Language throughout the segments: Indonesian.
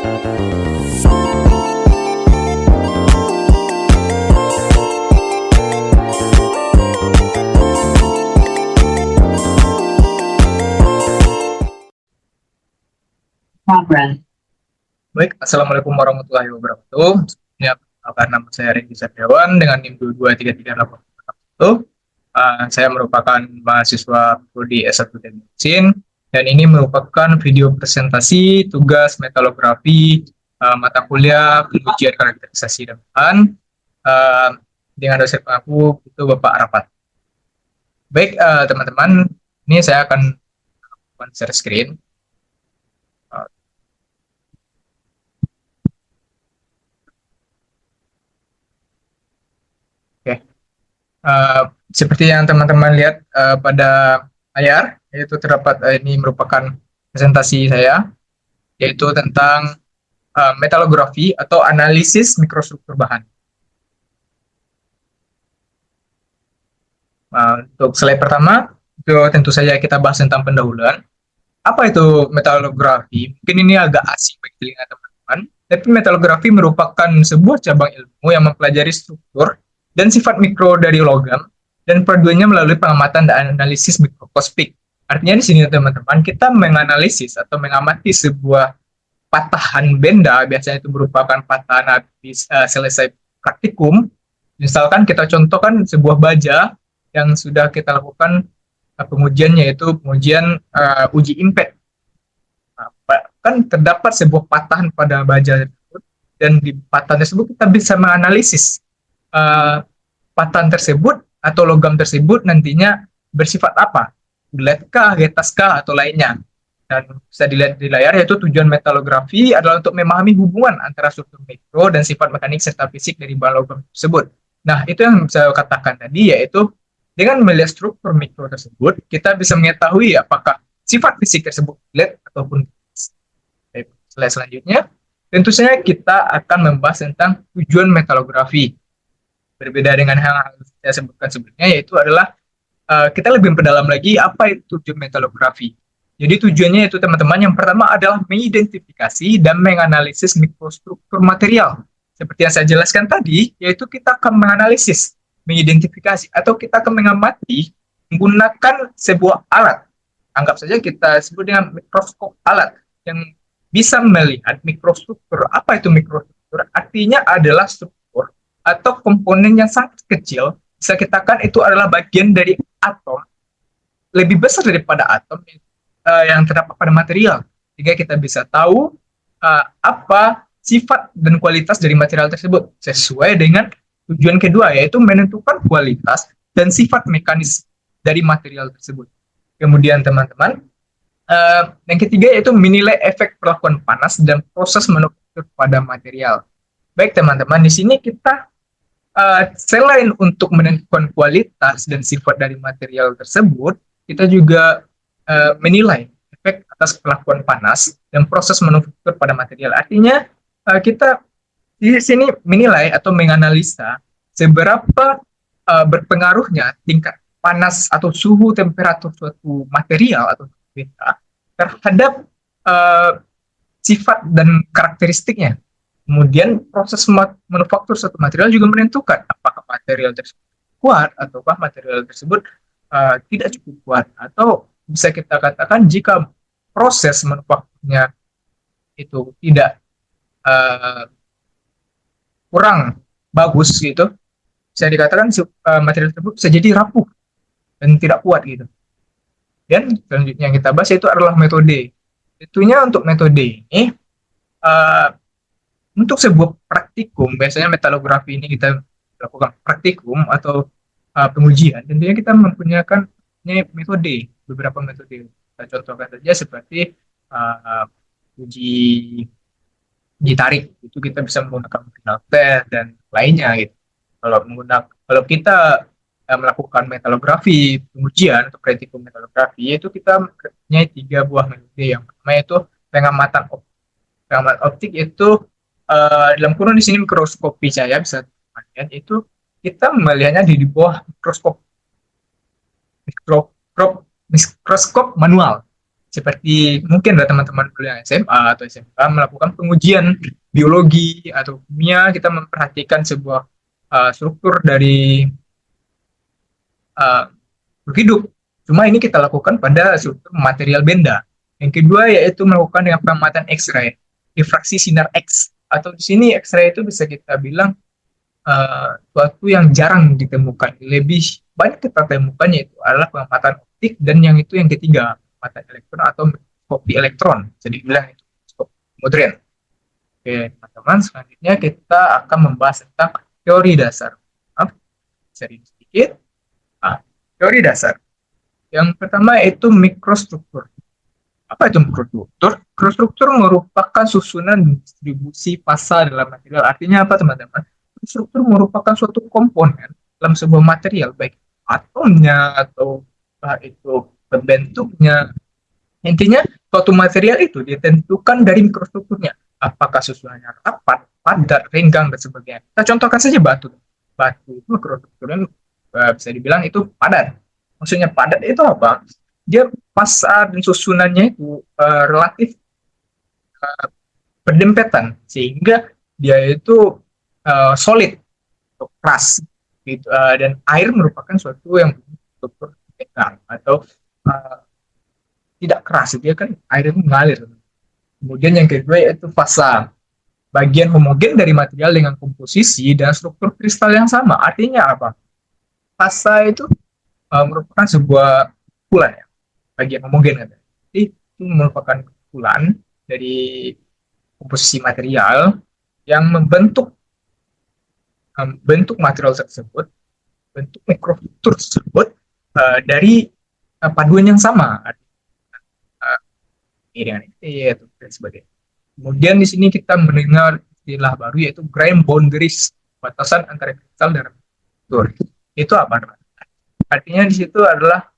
Baik, Assalamualaikum warahmatullahi wabarakatuh. Ini nama saya Renggi Setiawan dengan NIM 22338. Saya merupakan mahasiswa prodi S1 Teknik Mesin, dan ini merupakan video presentasi tugas metalografi mata kuliah pengujian karakterisasi dan bahan dengan dosen pengaku itu Bapak Arafat. Baik, teman-teman, ini saya akan share screen. Seperti yang teman-teman lihat pada layar, yaitu terdapat ini merupakan presentasi saya, yaitu tentang metalografi atau analisis mikrostruktur bahan. Untuk slide pertama, itu tentu saja kita bahas tentang pendahuluan. Apa itu metalografi? Mungkin ini agak asing bagi telinga teman-teman, tapi metalografi merupakan sebuah cabang ilmu yang mempelajari struktur dan sifat mikro dari logam, dan perduanya melalui pengamatan dan analisis mikroskopik. Artinya di sini teman-teman, kita menganalisis atau mengamati sebuah patahan benda, biasanya itu merupakan patahan habis selesai praktikum. Misalkan kita contohkan sebuah baja yang sudah kita lakukan pengujiannya, yaitu pengujian uji impact. Kan terdapat sebuah patahan pada baja tersebut, dan di patahan tersebut kita bisa menganalisis patahan tersebut atau logam tersebut nantinya bersifat apa, bulat-kah, getas-kah, atau lainnya. Dan bisa dilihat di layar, yaitu tujuan metalografi adalah untuk memahami hubungan antara struktur mikro dan sifat mekanik serta fisik dari bahan logam tersebut. Nah, itu yang saya katakan tadi, yaitu dengan melihat struktur mikro tersebut, kita bisa mengetahui apakah sifat fisik tersebut bulat ataupun getas. Slide selanjutnya, tentu saja kita akan membahas tentang tujuan metalografi. Berbeda dengan yang saya sebutkan sebelumnya, yaitu adalah kita lebih mendalam lagi apa itu tujuan metalografi. Jadi tujuannya itu teman-teman, yang pertama adalah mengidentifikasi dan menganalisis mikrostruktur material. Seperti yang saya jelaskan tadi, yaitu kita akan menganalisis, mengidentifikasi, atau kita akan mengamati menggunakan sebuah alat. Anggap saja kita sebut dengan mikroskop alat yang bisa melihat mikrostruktur. Apa itu mikrostruktur? Artinya adalah struktur atau komponen yang sangat kecil, bisa kita katakan itu adalah bagian dari atom, lebih besar daripada atom yang terdapat pada material, sehingga kita bisa tahu apa sifat dan kualitas dari material tersebut, sesuai dengan tujuan kedua, yaitu menentukan kualitas dan sifat mekanis dari material tersebut. Kemudian teman-teman, yang ketiga yaitu menilai efek perlakuan panas dan proses manufaktur pada material. Baik teman-teman, di sini kita selain untuk menentukan kualitas dan sifat dari material tersebut, kita juga menilai efek atas perlakuan panas dan proses manufaktur pada material. Artinya kita di sini menilai atau menganalisa seberapa berpengaruhnya tingkat panas atau suhu temperatur suatu material atau benda terhadap sifat dan karakteristiknya. Kemudian proses manufaktur suatu material juga menentukan apakah material tersebut kuat ataukah material tersebut tidak cukup kuat, atau bisa kita katakan jika proses manufakturnya itu tidak kurang bagus gitu, bisa dikatakan material tersebut bisa jadi rapuh dan tidak kuat gitu. Dan selanjutnya yang kita bahas itu adalah metode. Tentunya untuk metode ini untuk sebuah praktikum, biasanya metalografi ini kita lakukan praktikum atau pengujian, tentunya kita mempunyai metode, beberapa metode. Kita contohkan saja seperti uji tarik, itu kita bisa menggunakan final test dan lainnya gitu. Kalau kita melakukan metalografi pengujian atau praktikum metalografi, itu kita mempunyai 3 buah metode. Yang pertama itu pengamatan optik. Pengamatan optik itu dalam kurung di sini mikroskopi saya bisa lihat, itu kita melihatnya di bawah mikroskop manual. seperti mungkin ada teman-teman dulu yang SMA atau SMK melakukan pengujian biologi atau kimia, kita memperhatikan sebuah struktur dari uh, hidup. Cuma ini kita lakukan pada struktur material benda. Yang kedua yaitu melakukan dengan pengamatan X-ray, difraksi sinar X. Atau di sini X-ray itu bisa kita bilang suatu yang jarang ditemukan. Lebih banyak kita temukan yaitu adalah pengamatan optik, dan yang itu yang ketiga, pengamatan elektron atau mikroskopi elektron. Jadi bilang itu mikroskopi modern. Oke, teman-teman, selanjutnya kita akan membahas tentang teori dasar. Sedikit. Teori dasar. Yang pertama itu mikrostruktur. Apa itu mikrostruktur? Mikrostruktur merupakan susunan distribusi fasa dalam material. Artinya apa, teman-teman? Struktur merupakan suatu komponen dalam sebuah material, baik atomnya atau itu bentuknya. Intinya, suatu material itu ditentukan dari mikrostrukturnya. Apakah susunannya rapat, padat, renggang, dan sebagainya. Kita contohkan saja batu. Batu itu mikrostrukturnya bisa dibilang itu padat. Maksudnya padat itu apa? Dia fasa dan susunannya itu relatif berdempetan, sehingga dia itu solid atau keras gitu. Dan air merupakan suatu yang struktur tegang atau uh, tidak keras, dia kan air itu mengalir. Kemudian yang kedua yaitu fasa, bagian homogen dari material dengan komposisi dan struktur kristal yang sama. Artinya apa? Fasa itu merupakan sebuah kumpulan ya, bagian homogen kan. Jadi itu merupakan kumpulan dari komposisi material yang membentuk bentuk material tersebut, bentuk mikrostruktur tersebut dari paduan yang sama, dengan itu dan sebagainya. Kemudian di sini kita mendengar istilah baru yaitu grain boundaries, batasan antara kristal dan struktur. Itu apa? Artinya di situ adalah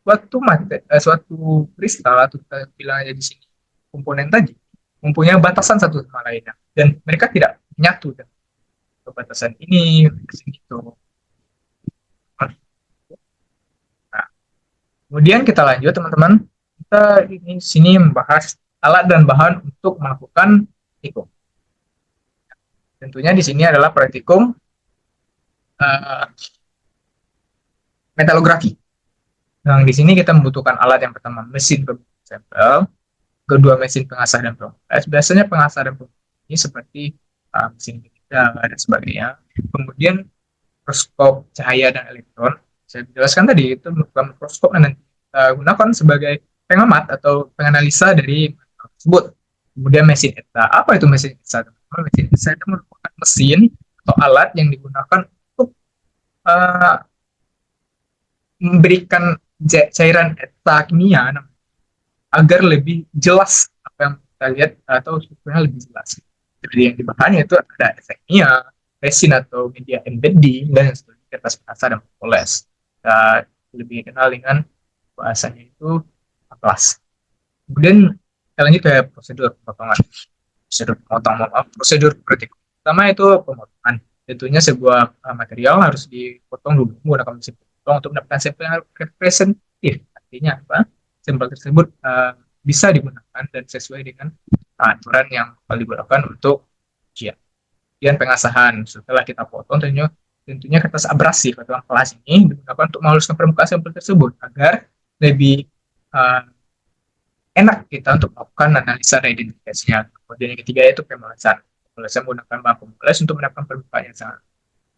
suatu kristal atau kita bilang aja di sini komponen tadi mempunyai batasan satu sama lainnya, dan mereka tidak menyatu dengan batasan ini gitu. Nah, kemudian kita lanjut, teman-teman. Kita ini sini membahas alat dan bahan untuk melakukan praktikum. Tentunya di sini adalah praktikum metalografi. Nah, di sini kita membutuhkan alat yang pertama mesin sampel, kedua mesin pengasah dan proses. Biasanya pengasah dan proses ini seperti mesin beda dan sebagainya. Kemudian mikroskop cahaya dan elektron. Saya jelaskan tadi itu merupakan mikroskop yang nanti kita gunakan sebagai pengamat atau penganalisa dari tersebut. Kemudian mesin ETA. Apa itu mesin ETA? Mesin ETA itu merupakan mesin atau alat yang digunakan untuk memberikan cairan ETA kimia agar lebih jelas apa yang kita lihat atau strukturnya lebih jelas. Jadi yang dibahas itu ada efek kimia, resin atau media embedding, dan yang seterusnya kertas pengasah dan poles. Kita lebih kenal dengan bahasanya itu kelas. Kemudian kita lanjut ke prosedur pemotongan. Prosedur praktik. Pertama itu pemotongan. Tentunya sebuah material harus dipotong dulu menggunakan mesin potong untuk mendapatkan sampel yang representatif. Artinya apa? Sampel tersebut bisa digunakan dan sesuai dengan aturan yang digunakan untuk ujian. Kemudian pengasahan. Setelah kita potong, tentunya kertas abrasif atau kelas ini digunakan untuk menghaluskan permukaan sampel tersebut agar lebih enak kita untuk melakukan analisa dan identifikasinya. Kemudian yang ketiga itu pemolesan. Pemolesan menggunakan bahan pemoles untuk mendapatkan permukaan yang sama.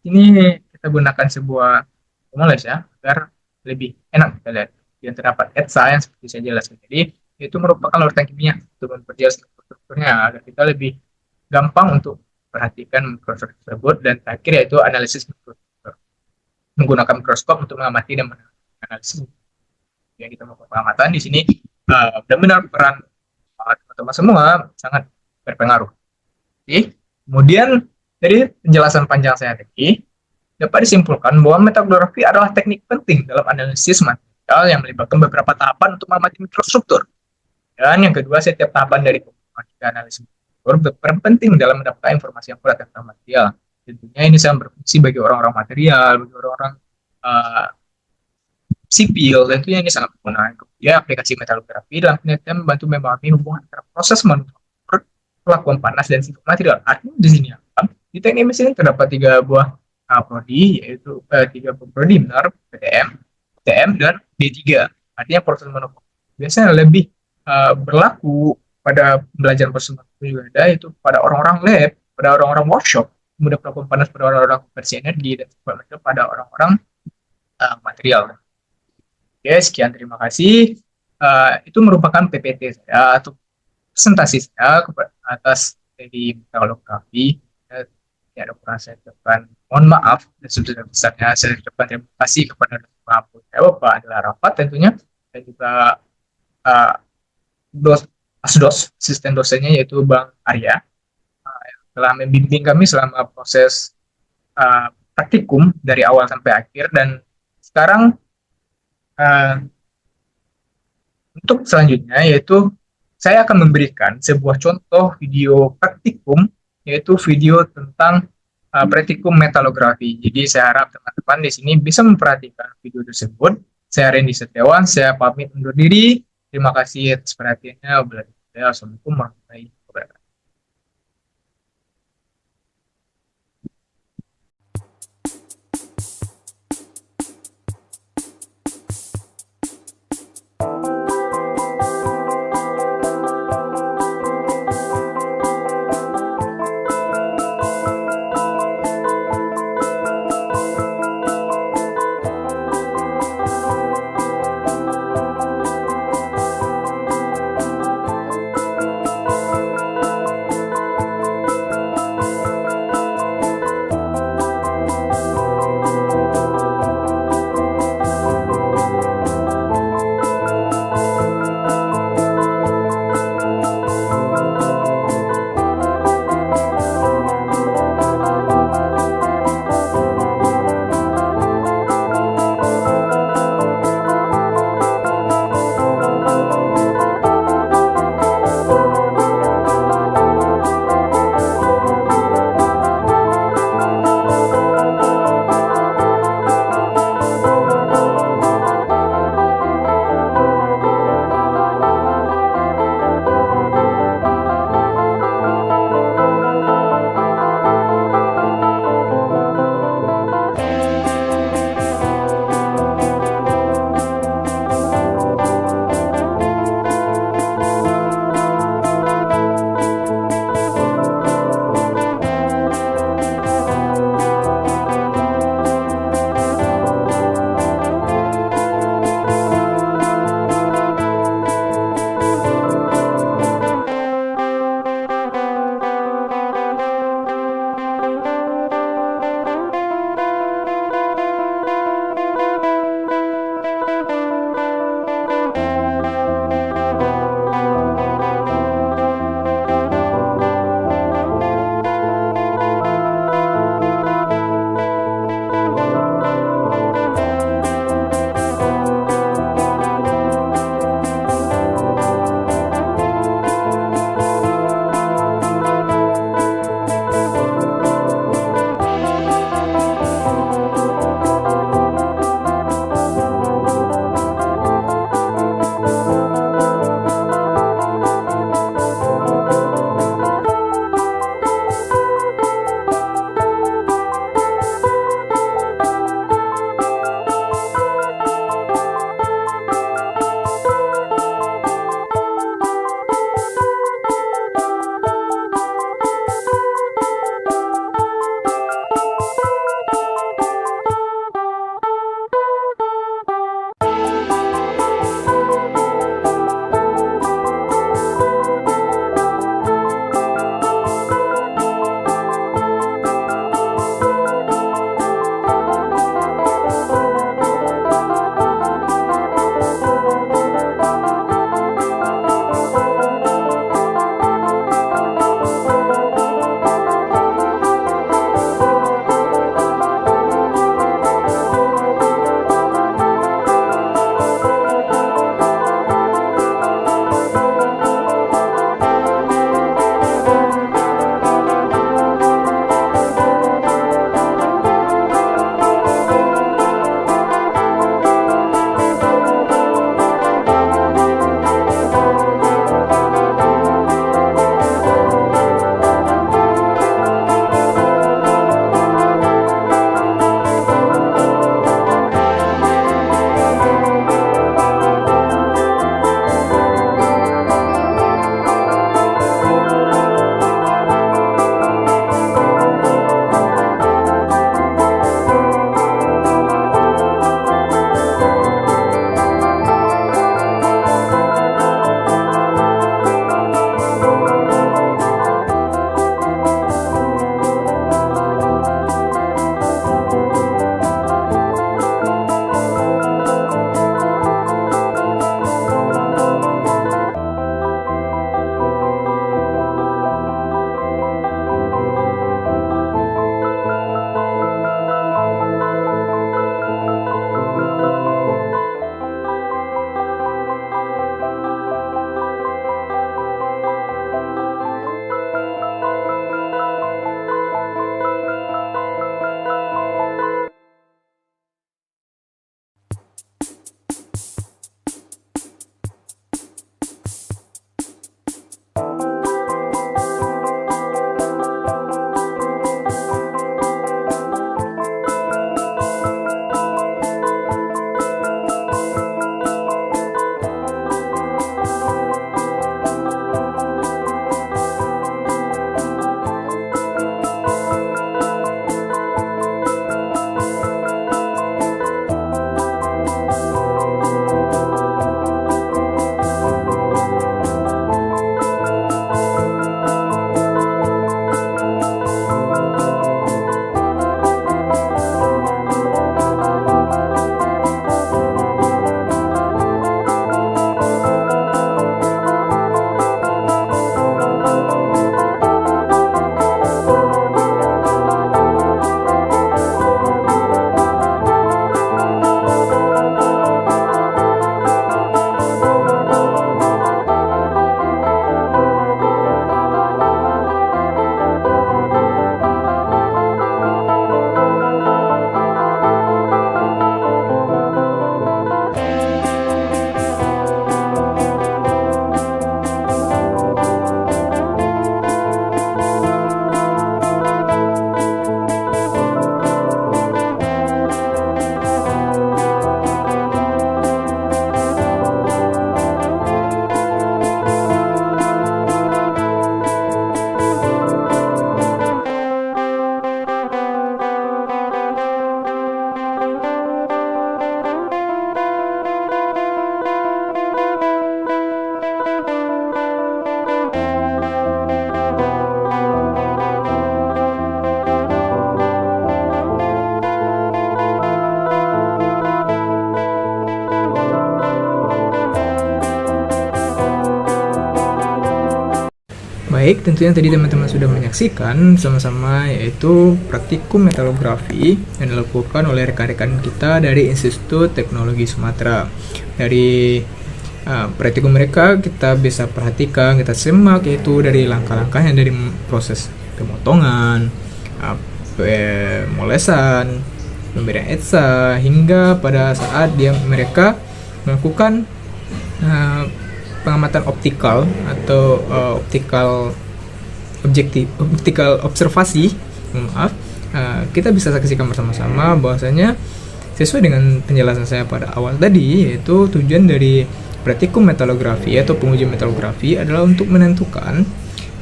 Ini kita gunakan sebuah pemoles ya, agar lebih enak kita lihat. Yang terdapat ETSA yang seperti saya jelaskan tadi, itu merupakan larutan kimia untuk memperjelas strukturnya agar kita lebih gampang untuk perhatikan mikrostruktur tersebut. Dan terakhir yaitu analisis mikrostruktur. Menggunakan mikroskop untuk mengamati dan menganalisis. Yang kita melakukan pengamatan di sini benar-benar peran teman-teman semua sangat berpengaruh. Oke. Kemudian dari penjelasan panjang saya tadi, dapat disimpulkan bahwa metalografi adalah teknik penting dalam analisis material yang melibatkan beberapa tahapan untuk mengamati mikrostruktur. Dan yang kedua, setiap tahapan dari analisis mikrostruktur berperan penting dalam mendapatkan informasi yang akurat tentang material. Tentunya ini sangat berfungsi bagi orang-orang material, bagi orang-orang sipil, tentunya ini sangat berguna. Ya, aplikasi metalografi dalam penelitian membantu memahami hubungan antara proses manufaktur, perlakuan panas, dan sifat material. Artinya di sini apa? Di teknik mesin terdapat tiga buah prodi, yaitu tiga buah prodi, benar, PTM, PTM, dan D3. Artinya proses manufaktur biasanya lebih berlaku pada pembelajaran proses manufaktur juga ada, itu pada orang-orang lab, pada orang-orang workshop, kemudian perlakuan panas pada orang-orang konversi energi, dan sifat material pada orang-orang material. Oke, sekian terima kasih. Itu merupakan PPT saya atau presentasi saya atas dari metalografi. Ya, ada kurang saya ucapkan mohon maaf dan sebesar-besarnya saya ucapkan terima kasih kepada Bapak adalah Rapat tentunya, dan juga uh, dos asdos asisten dosennya yaitu Bang Arya, yang telah membimbing kami selama proses praktikum dari awal sampai akhir. Dan sekarang uh, untuk selanjutnya yaitu saya akan memberikan sebuah contoh video praktikum, yaitu video tentang praktikum metalografi. Jadi saya harap teman-teman di sini bisa memperhatikan video tersebut. Saya Randy Setiawan, saya pamit undur diri. Terima kasih atas perhatiannya. Wassalamualaikum warahmatullahi wabarakatuh. Baik, tentunya tadi teman-teman sudah menyaksikan sama-sama yaitu praktikum metalografi yang dilakukan oleh rekan-rekan kita dari Institut Teknologi Sumatera. Dari praktikum mereka kita bisa perhatikan, kita simak yaitu dari langkah-langkahnya, dari proses pemotongan, pemolesan, pemberian etsa, hingga pada saat mereka melakukan pengamatan optikal atau optikal observasi. Kita bisa saksikan bersama-sama bahwasanya sesuai dengan penjelasan saya pada awal tadi, yaitu tujuan dari praktikum metalografi atau pengujian metalografi adalah untuk menentukan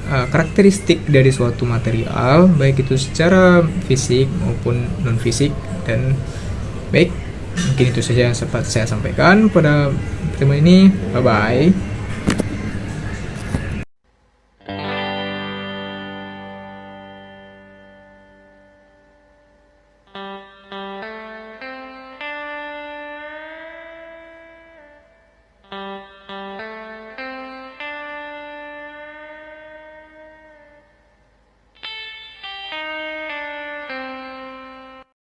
karakteristik dari suatu material, baik itu secara fisik maupun non fisik. Dan baik, mungkin itu saja yang sempat saya sampaikan pada pertemuan ini. Bye bye.